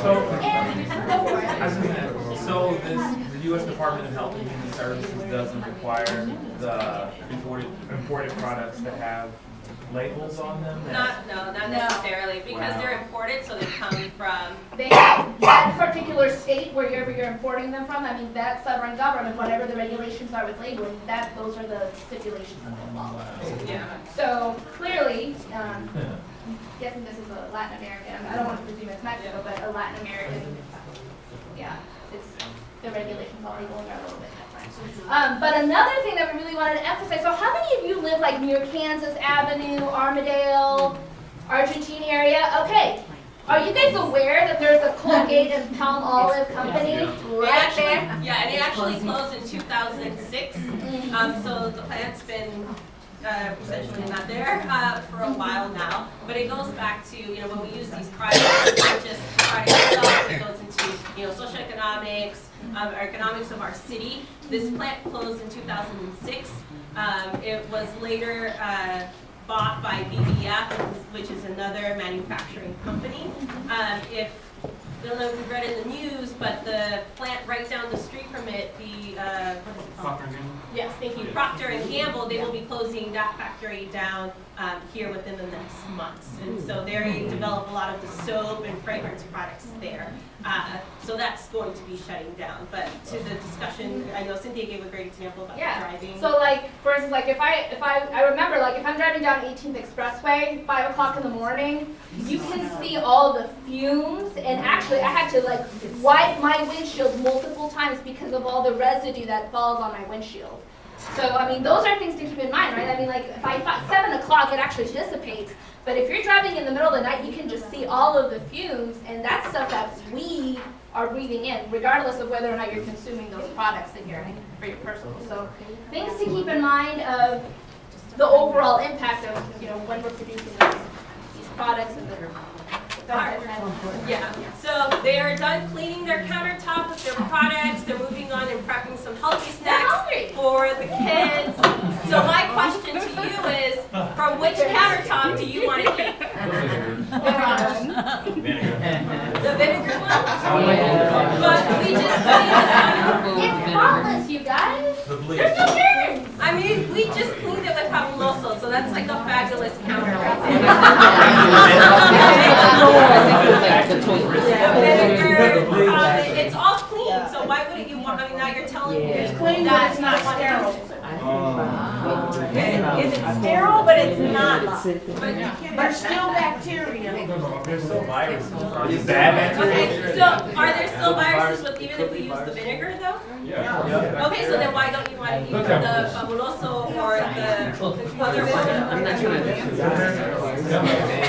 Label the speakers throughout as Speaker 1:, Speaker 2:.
Speaker 1: So,
Speaker 2: And go for it.
Speaker 1: so the U.S. Department of Health and Human Services doesn't require the imported products to have labels on them?
Speaker 3: Not necessarily, because they're imported, so they come from.
Speaker 2: That particular state, wherever you're importing them from, I mean, that sovereign government, whatever the regulations are with labeling, those are the stipulations that they follow.
Speaker 3: Yeah.
Speaker 2: So clearly, guessing this is a Latin American, I don't want to presume it's Mexico, but a Latin American, yeah, the regulations on labeling are a little bit different. But another thing that we really wanted to emphasize, so how many of you live like near Kansas Avenue, Armadale, Argentine area? Okay. Are you guys aware that there's a Colgate and Palm Olive company right there?
Speaker 3: Yeah, and it actually closed in 2006. So the plant's been essentially not there for a while now. But it goes back to, when we use these products, it's not just the product itself, it goes into, socioeconomics, our economics of our city. This plant closed in 2006. It was later bought by BBF, which is another manufacturing company. I don't know if you've read in the news, but the plant right down the street from it, what is it called?
Speaker 1: Procter & Gamble?
Speaker 3: Yes, thank you. Procter & Gamble, they will be closing that factory down here within the next months. And so they develop a lot of the soap and fragrance products there. So that's going to be shutting down. But to the discussion, I know Cynthia gave a great example about driving.
Speaker 2: So like, for instance, like if I remember, like if I'm driving down 18th Expressway, 5 o'clock in the morning, you can see all the fumes. And actually, I had to like wipe my windshield multiple times because of all the residue that falls on my windshield. So, I mean, those are things to keep in mind, right? I mean, like, by 7 o'clock, it actually dissipates. But if you're driving in the middle of the night, you can just see all of the fumes, and that's stuff that we are breathing in, regardless of whether or not you're consuming those products that you're for your personal. So, things to keep in mind of the overall impact of, when we're producing these products and the
Speaker 3: Yeah, so they are done cleaning their countertop with their products. They're moving on and prepping some healthy snacks for the kids. So my question to you is, from which countertop do you want to eat? The vinegar one? But we just cleaned it.
Speaker 2: It's harmless, you guys. There's no germs.
Speaker 3: I mean, we just cleaned it with Fabuloso, so that's like a fabulous counter right there. Vinegar, it's all clean, so why wouldn't you want, I mean, now you're telling me.
Speaker 4: It's clean, but it's not sterile. Is it sterile, but it's not. There's still bacteria.
Speaker 1: There's still viruses. Is that
Speaker 3: Okay, so are there still viruses with, even if we use the vinegar though?
Speaker 1: Yeah.
Speaker 3: Okay, so then why don't you want to use the Fabuloso or the other one? I'm not sure.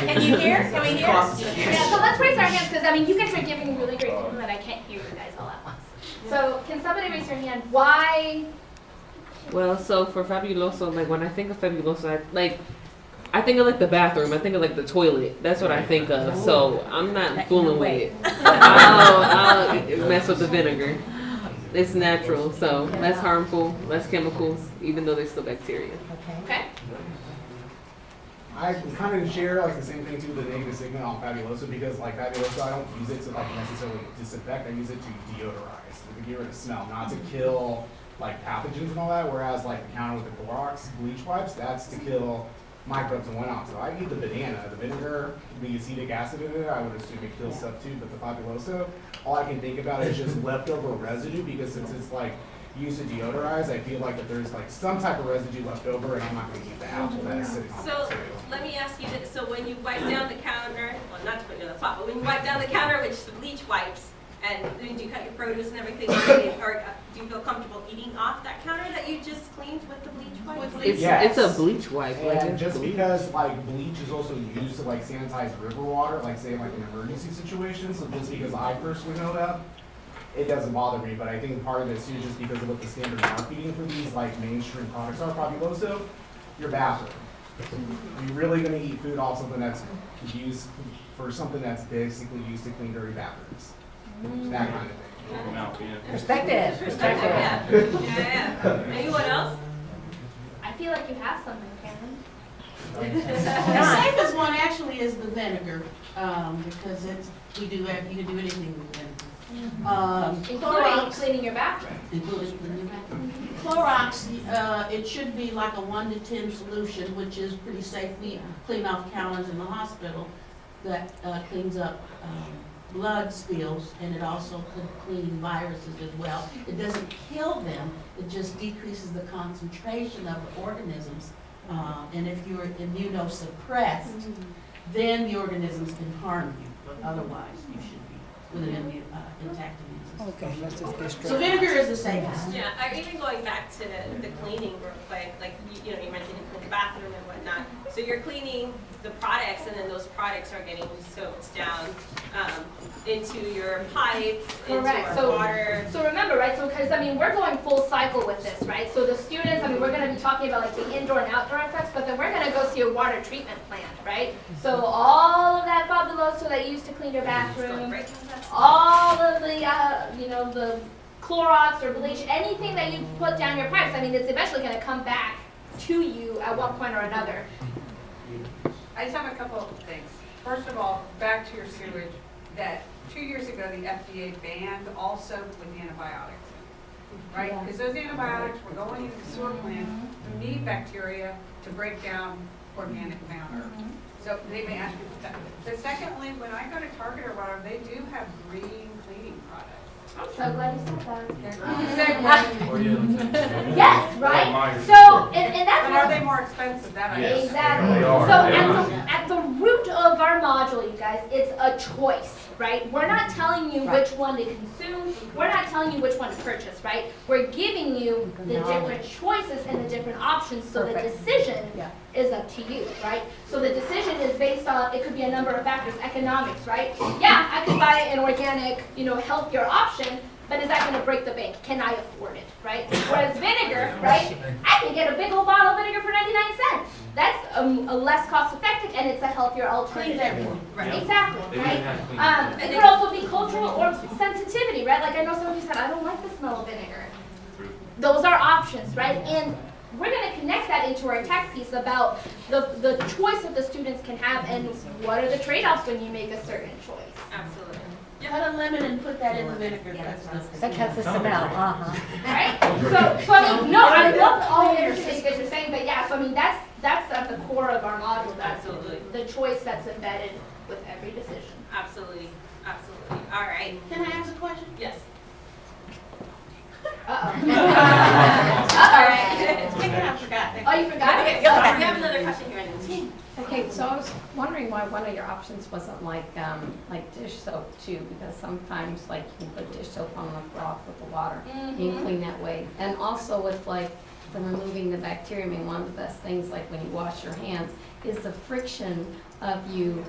Speaker 2: Can you hear? Can we hear? Yeah, so let's raise our hands because, I mean, you guys are giving really great feedback that I can't hear you guys all at once. So can somebody raise your hand? Why?
Speaker 5: Well, so for Fabuloso, like when I think of Fabuloso, I think of like the bathroom. I think of like the toilet. That's what I think of. So I'm not fooling with it. I'll mess with the vinegar. It's natural, so less harmful, less chemicals, even though there's still bacteria.
Speaker 2: Okay.
Speaker 6: I kind of share like the same thing too, the negative stigma on Fabuloso, because like Fabuloso, I don't use it to like necessarily disinfect. I use it to deodorize, to get rid of smell, not to kill like pathogens and all that. Whereas like the counter with the Clorox bleach wipes, that's to kill microbes and whatnot. So I eat the banana, the vinegar, the acetic acid in it. I would assume it kills stuff too. But the Fabuloso, all I can think about is just leftover residue, because since it's like used to deodorize, I feel like that there's like some type of residue left over, and I'm not going to eat the apple that's sitting on the
Speaker 3: So
Speaker 6: cereal.
Speaker 3: let me ask you this, so when you wipe down the counter, well not to put you on the spot, but when you wipe down the counter with the bleach wipes, and then do you cut your produce and everything, or do you feel comfortable eating off that counter that you just cleaned with the bleach wipes?
Speaker 5: It's a bleach wipe.
Speaker 6: And just because like bleach is also used to like sanitize river water, like say like an emergency situation, so just because I personally know that, it doesn't bother me. But I think part of this too is just because of what the standard marketing for these like mainstream products are. Fabuloso, your bathroom. You're really gonna eat food off something that's used for something that's basically used to clean dirty bathrooms. That kind of thing.
Speaker 4: Perspective.
Speaker 3: Yeah. Anyone else?
Speaker 2: I feel like you have something, Karen.
Speaker 4: The safest one actually is the vinegar, because We do, you can do anything with vinegar.
Speaker 2: Including
Speaker 4: Clorox,
Speaker 2: cleaning your bathroom.
Speaker 4: including cleaning your bathroom. Clorox, it should be like a 1 to 10 solution, which is pretty safe. We clean off counters in the hospital. That cleans up blood spills, and it also could clean viruses as well. It doesn't kill them, it just decreases the concentration of the organisms. And if you're immunosuppressed, then the organisms can harm you, but otherwise you should be with an intact immune system.
Speaker 7: Okay, let's just get straight.
Speaker 4: So vinegar is the safest.
Speaker 3: Yeah, even going back to the cleaning real quick, like, you mentioned you clean the bathroom and whatnot. So you're cleaning the products, and then those products are getting soaked down into your pipes,
Speaker 2: Correct.
Speaker 3: into our water.
Speaker 2: So remember, right, so because, I mean, we're going full cycle with this, right? So the students, I mean, we're going to be talking about like the indoor and outdoor effects, but then we're going to go see a water treatment plant, right? So all of that fabuloso that you used to clean your
Speaker 3: It's going
Speaker 2: bathroom,
Speaker 3: right.
Speaker 2: all of the, the Clorox or bleach, anything that you put down your pipes, I mean, it's eventually going to come back to you at one point or another.
Speaker 8: I just have a couple of things. First of all, back to your sewage, that 2 years ago, the FDA banned all soap with antibiotics, right? Because those antibiotics were going into the sewer plant who need bacteria to break down organic matter. So they may ask you for that. But secondly, when I go to Target or whatever, they do have green cleaning products.
Speaker 2: I'm so glad you said that.
Speaker 8: Secondly,
Speaker 1: Or yeah.
Speaker 2: Yes, right?
Speaker 1: Myers.
Speaker 2: So, and that's
Speaker 8: but
Speaker 2: what
Speaker 8: are they more expensive? That I
Speaker 1: Yes.
Speaker 2: Exactly.
Speaker 1: They are.
Speaker 2: So
Speaker 1: They
Speaker 2: at the root of our module, you guys, it's a choice, right? We're not telling you which one to consume. We're not telling you which one to purchase, right? We're giving you the different choices and the different options, so the decision is up to you, right? So the decision is based on, it could be a number of factors, economics, right? Yeah, I could buy an organic, healthier option, but is that going to break the bank? Can I afford it, right? Whereas vinegar, right? I can get a big old bottle of vinegar for 99 cents. That's a less cost effective, and it's a healthier alternative.
Speaker 4: Cleans everything.
Speaker 3: Right.
Speaker 2: Exactly,
Speaker 1: They
Speaker 2: right?
Speaker 1: wouldn't have to clean it.
Speaker 2: It could also be cultural or sensitivity, right? Like I know some of you said, I don't like the smell of vinegar. Those are options, right? And we're going to connect that into our tech piece about the choice that the students can have and what are the trade-offs when you make a certain choice.
Speaker 3: Absolutely.
Speaker 4: Cut a lemon and put that in the vinegar.
Speaker 7: That cuts the smell,
Speaker 2: Right? So I mean, no, I love all the interesting things you're saying, but yeah, so I mean, that's at the core of our module. That's
Speaker 3: Absolutely.
Speaker 2: the choice that's embedded with every decision.
Speaker 3: Absolutely. Absolutely. All right.
Speaker 4: Can I ask a question?
Speaker 3: Yes.
Speaker 2: Uh-oh.
Speaker 4: I forgot.
Speaker 2: Oh, you forgot?
Speaker 3: Okay, we have another question here.
Speaker 9: Okay, so I was wondering why one of your options wasn't like dish soap too, because sometimes like you can put dish soap on the broth with the water. You can clean that way. And also with like the removing the bacteria, I mean, one of the best things like when you wash your hands is the friction of you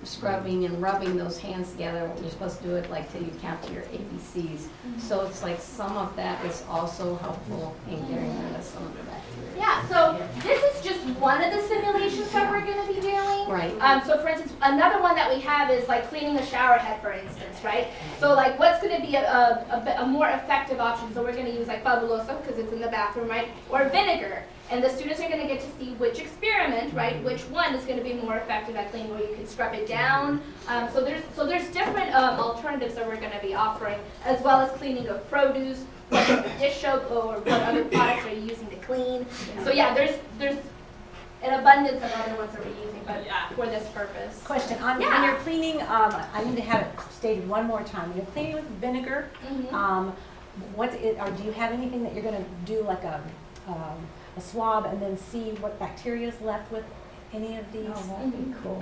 Speaker 9: scrubbing and rubbing those hands together. You're supposed to do it like till you count to your ABCs. So it's like some of that is also helpful in getting rid of some of the bacteria.
Speaker 2: Yeah, so this is just one of the simulations that we're going to be doing.
Speaker 9: Right.
Speaker 2: So for instance, another one that we have is like cleaning the shower head, for instance, right? So like what's going to be a more effective option? So we're going to use like fabuloso because it's in the bathroom, right? Or vinegar. And the students are going to get to see which experiment, right? Which one is going to be more effective at cleaning, where you can scrub it down. So there's different alternatives that we're going to be offering, as well as cleaning of produce, what dish soap, or what other products are you using to clean. So yeah, there's an abundance of other ones that we're using, but for this purpose.
Speaker 7: Question, when you're cleaning, I need to have it stated one more time. You're cleaning with vinegar,
Speaker 2: Mhm.
Speaker 7: or do you have anything that you're gonna do like a swab and then see what bacteria is left with any of these?
Speaker 9: Oh, that'd be cool.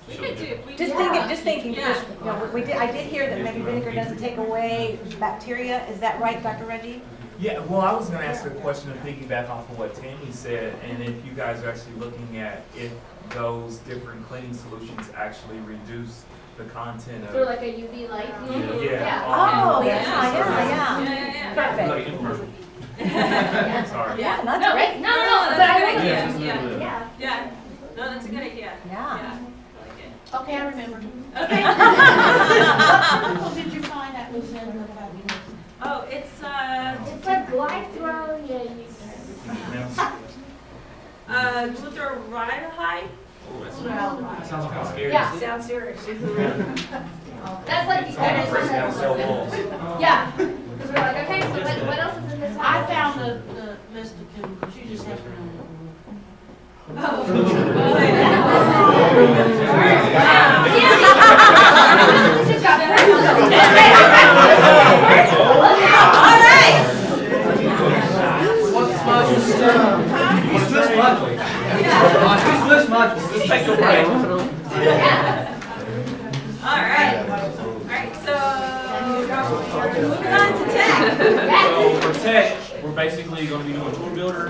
Speaker 3: We could do.
Speaker 7: Just thinking,
Speaker 3: Yeah.
Speaker 7: because I did hear that maybe vinegar doesn't take away bacteria. Is that right, Dr. Reggie?
Speaker 10: Yeah, well, I was gonna ask a question to piggyback off of what Tammy said, and if you guys are actually looking at if those different cleaning solutions actually reduce the content
Speaker 2: Through
Speaker 10: of.
Speaker 2: like a UV light.
Speaker 10: Yeah.
Speaker 7: Oh,
Speaker 3: Yeah.
Speaker 7: yeah. Perfect.
Speaker 1: Like infomercial.
Speaker 10: Sorry.
Speaker 7: Yeah, that's
Speaker 2: No,
Speaker 7: great.
Speaker 2: no,
Speaker 3: that's
Speaker 2: but
Speaker 3: a
Speaker 2: I
Speaker 3: good
Speaker 2: like
Speaker 3: idea.
Speaker 2: it.
Speaker 3: Yeah.
Speaker 2: Yeah.
Speaker 3: Yeah. No, that's a good idea.
Speaker 7: Yeah.
Speaker 3: Yeah. I like it.
Speaker 4: Okay, I remember.
Speaker 3: Okay.
Speaker 4: What article did you find that was in the fabulous?
Speaker 3: Oh, it's
Speaker 2: It's like glycerol. Yeah,
Speaker 3: glucuronide.
Speaker 1: Sounds kind of scary.
Speaker 2: Yeah.
Speaker 4: Sounds serious.
Speaker 2: That's like the
Speaker 10: Trying
Speaker 2: only
Speaker 10: to break
Speaker 2: one
Speaker 10: down cell walls.
Speaker 2: that's, yeah. Because we're like, okay, so what else is in this one?
Speaker 4: I found the list of chemicals, you just have to know.
Speaker 10: Let's take a break.
Speaker 3: All right, so moving on to tech.
Speaker 1: So for tech, we're basically going to be doing Tour Builder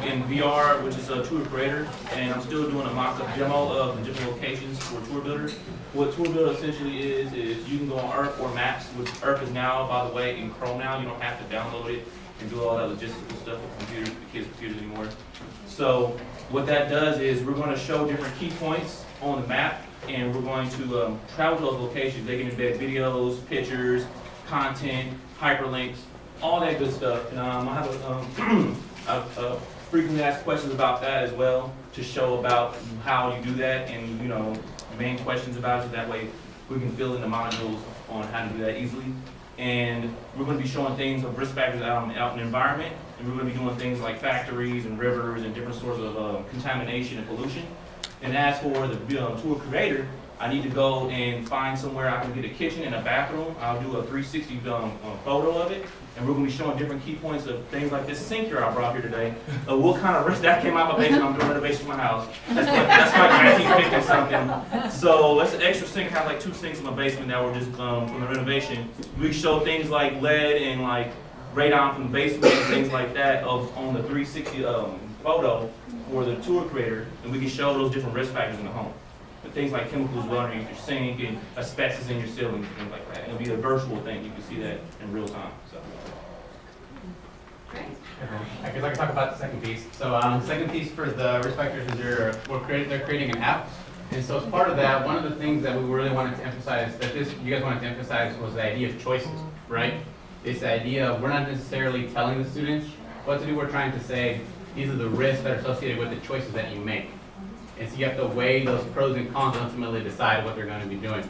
Speaker 1: in VR, which is a Tour Creator, and I'm still doing a mock-up demo of the different locations for Tour Builder. What Tour Builder essentially is you can go on Earth or Maps, which Earth is now, by the way, in Chrome now. You don't have to download it and do all that logistical stuff with computers, the kids' computers anymore. So what that does is we're going to show different key points on the map, and we're going to travel to those locations. They can embed videos, pictures, content, hyperlinks, all that good stuff. And I have a frequently asked questions about that as well to show about how you do that and, you know, main questions about it. That way we can fill in the modules on how to do that easily. And we're going to be showing things of risk factors out in the environment. And we're going to be doing things like factories and rivers and different sorts of contamination and pollution. And as for the Tour Creator, I need to go and find somewhere I can get a kitchen and a bathroom. I'll do a 360 photo of it. And we're going to be showing different key points of things like this sink here I brought here today. What kind of risk that came out of my basement. I'm doing renovation to my house. That's like 1950 something. So that's an extra sink. I have like 2 sinks in my basement that were just from the renovation. We show things like lead and like radon from the basement and things like that on the 360 photo for the Tour Creator. And we can show those different risk factors in the home. But things like chemicals well underneath your sink and asbestos in your ceiling, things like that. It'll be a virtual thing. You can see that in real time. So.
Speaker 11: I could talk about the second piece. So the second piece for the risk factors is they're creating an app. And so as part of that, one of the things that we really wanted to emphasize, you guys wanted to emphasize, was the idea of choices, right? It's the idea of we're not necessarily telling the students what to do. We're trying to say, these are the risks that are associated with the choices that you make. And so you have to weigh those pros and cons and ultimately decide what they're going to be doing.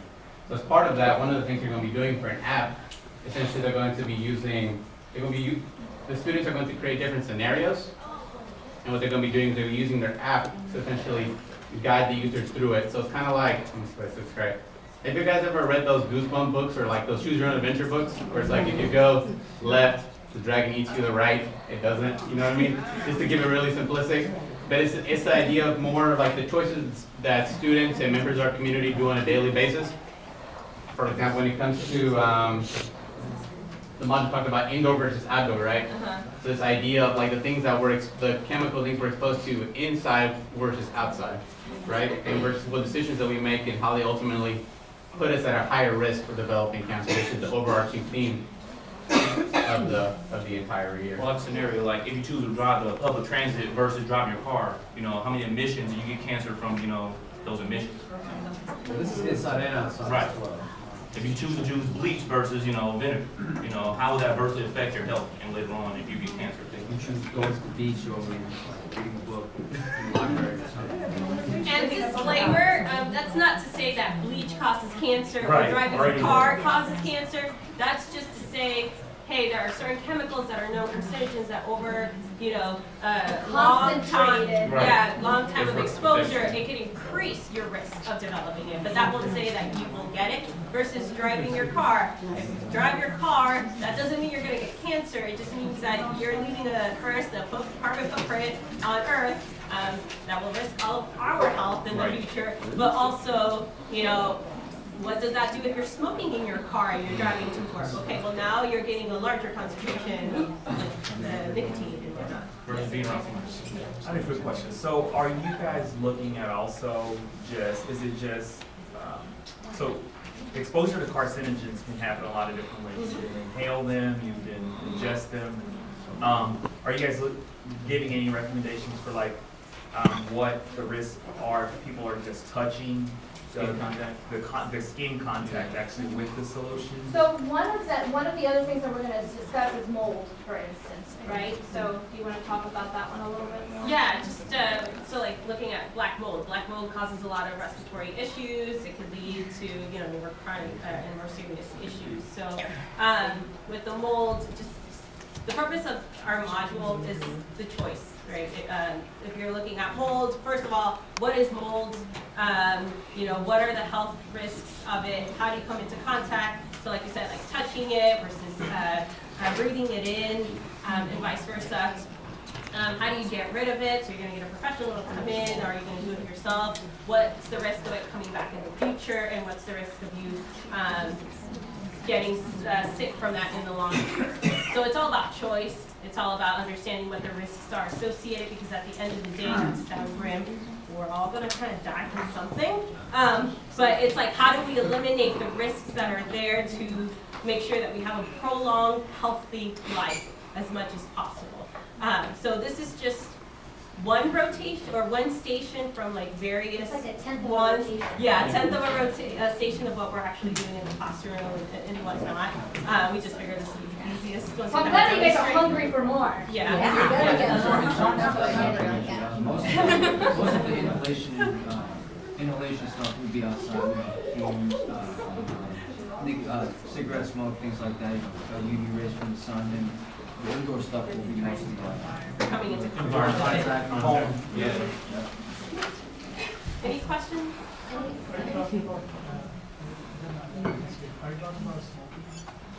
Speaker 11: So as part of that, one of the things you're going to be doing for an app, essentially they're going to be using, the students are going to create different scenarios. And what they're going to be doing is they're using their app to essentially guide the user through it. So it's kind of like, let me see if I subscribe. Have you guys ever read those Goosebumps books or like those Choose Your Own Adventure books? Where it's like if you go left, the dragon eats you to the right, it doesn't, you know what I mean? Just to give it really simplistic. But it's the idea of more like the choices that students and members of our community do on a daily basis. For example, when it comes to the module talked about indoor versus outdoor, right? So this idea of like the things that the chemical things we're exposed to inside versus outside, right? And versus what decisions that we make and how they ultimately put us at a higher risk for developing cancer. This is the overarching theme of the entire year.
Speaker 1: Well, like scenario, like if you choose to drive the public transit versus driving your car, you know, how many emissions do you get cancer from, you know, those emissions?
Speaker 12: Well, this is inside and outside.
Speaker 1: Right.
Speaker 12: As well.
Speaker 1: If you choose to use bleach versus, you know, vinegar, you know, how will that adversely affect your health and later on if you get cancer?
Speaker 12: You choose to go to the beach over reading a book in the library or something.
Speaker 3: And disclaimer, that's not to say that bleach causes cancer or
Speaker 1: Right.
Speaker 3: driving a car causes cancer. That's just to say, hey, there are certain chemicals that are known carcinogens that over, you know, long time,
Speaker 2: Concentrated.
Speaker 1: Right.
Speaker 3: long time of
Speaker 1: Different
Speaker 3: exposure,
Speaker 1: infections.
Speaker 3: it can increase your risk of developing it. But that won't say that you will get it versus driving your car. If you drive your car, that doesn't mean you're going to get cancer. It just means that you're leaving a carbon footprint on Earth that will risk all of our health in the
Speaker 1: Right.
Speaker 3: future. But also, you know, what does that do if you're smoking in your car and you're driving to work? Okay, well now you're getting a larger concentration of nicotine and whatnot.
Speaker 1: Versus being around someone.
Speaker 10: I have a quick question. So are you guys looking at also so exposure to carcinogens can happen a lot of different ways. You can inhale them, you can ingest them. Are you guys giving any recommendations for like what the risks are if people are just touching the skin contact actually with the solution?
Speaker 2: So one of the other things that we're gonna discuss is mold, for instance, right? So do you wanna talk about that one a little bit more?
Speaker 3: Yeah, just so like looking at black mold. Black mold causes a lot of respiratory issues. It could lead to more chronic and more serious issues. So with the mold, just the purpose of our module is the choice, right? If you're looking at mold, first of all, what is mold? What are the health risks of it? How do you come into contact? So like you said, like touching it versus breathing it in, and vice versa. How do you get rid of it? So you're going to get a professional to come in, or are you going to do it yourself? What's the risk of it coming back in the future, and what's the risk of you getting sick from that in the long term? So it's all about choice. It's all about understanding what the risks are associated, because at the end of the day, not to sound grim, we're all going to kind of die from something. But it's like, how do we eliminate the risks that are there to make sure that we have a prolonged, healthy life as much as possible? So this is just one rotation or one station from like various.
Speaker 2: It's like a tenth of a
Speaker 3: ones.
Speaker 2: rotation.
Speaker 3: Yeah, a tenth of a station of what we're actually doing in the classroom and whatnot. We just figured this would be the easiest.
Speaker 2: So I'm glad you guys are hungry for more.
Speaker 3: Yeah.
Speaker 2: You're gonna get more.
Speaker 12: Most of the inhalation stuff would be outside, fumes, cigarette smoke, things like that, UV rays from the sun, and the indoor stuff will be mostly
Speaker 3: Coming into
Speaker 12: contact, home.
Speaker 1: Yeah.
Speaker 3: Any questions?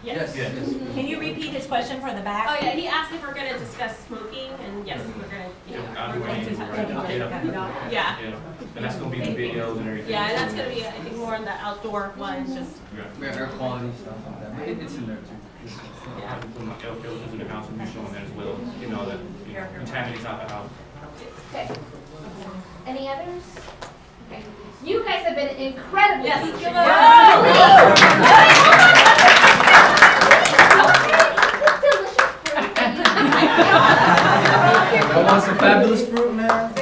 Speaker 3: Yes.
Speaker 13: Can you repeat his question for the back?
Speaker 3: Oh yeah, he asked if we're going to discuss smoking, and yes, we're going to.
Speaker 1: I'll do it
Speaker 3: Yeah.
Speaker 1: Yeah. And that's gonna be the videos and everything.
Speaker 3: Yeah, and that's going to be, I think, more in the outdoor one, just.
Speaker 12: Air quality stuff like that, but it's in there too.
Speaker 1: I have to put my filters in the house and be showing that as well, that contaminates out the house.
Speaker 2: Okay. Any others? Okay. You guys have been incredibly.
Speaker 3: Yes,
Speaker 2: teachers.
Speaker 3: give a-
Speaker 12: That was some fabulous fruit, man.